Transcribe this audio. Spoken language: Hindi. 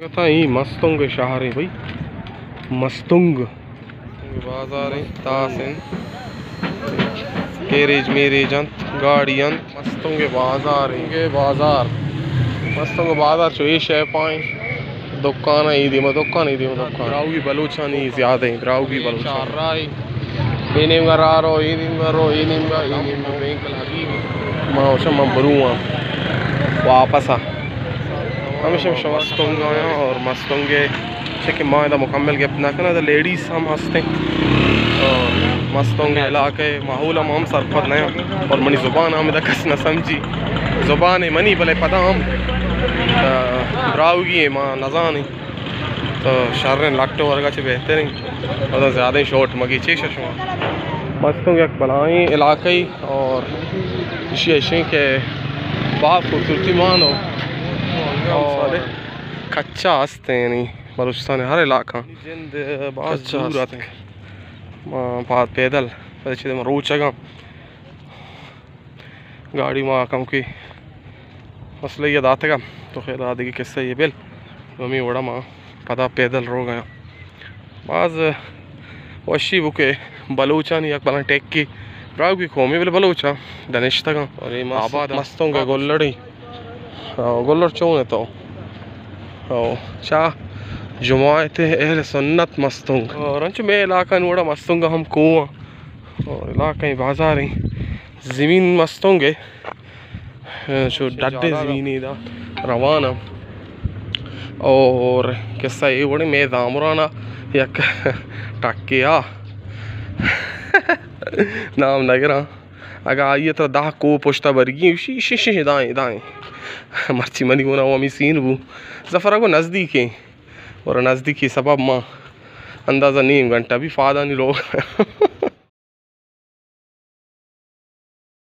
कहता ही मस्तुंग शहर है भाई, मस्तुंग बाजार है, तासन गैरेज मेरेज गाड़ी मस्तुंग बाजार है, बाजार मस्तुंग बाजार चो ये शे पाए दुकान ही दी दुकान ब्राउ की बलूचानी ज़्यादा है, ब्राउ की बलूचानी इनिमगारो बैंक माँ बरूँ वापस आ हमेशा मस्तुंग आया और मस्तुंगे कि माँ इधर मुकम्मल के अपना करना लेडीज़ हम हंसते और मस्तुंग इलाके माहौल हम सरफत नया और मनी ज़ुबान हम इधर कस न समझी ज़ुबान है मनी भले पता हम ब्राउगी है माँ नजानी तो शहर लाटो वर्गा से बेहतर ही और ज़्यादा ही शॉर्ट मगी चे शुमा मस्तुंग एक बलाई इलाके और इसी के बहुत खूबसूरती मानो और कच्चा हंसते हैं नहीं बलूचिस्तान हर इलाका बहुत बात पैदल रोचगा गाड़ी माँ कम की मसले ये दाते का तो खैर आदि की किस्सा ये बिल मम्मी बड़ा माँ पता पैदल रो गया बाज वशी बुके बलूचा नहीं एक बना टेक की ब्राउ की खोमी बिल बलूचा दनिश्ता का और ये आबाद मस्तों का गोल्लड़ी गोल्लड़ चौन है तो शाह जमात अहल सुन्नत मस्तुंग और अंच में इलाका नोड़ा मस्तुंग हम कुआं और इलाका ही बाजार ही ज़मीन मस्तुंगे जो डड्डे ज़मीन इधर रवाना और किस्सा ये बड़े मैं दामराना यक टक्किया नाम नगरा अगर आइए तो दाह को पुश्ता बरगी शी दाएँ दाएँ मर्ची मनी को ना वो सीन वो जफ़रा को नज़दीक है और नज़दीकी सबब माँ अंदाज़ा नहीं घंटा भी फादा नहीं लोग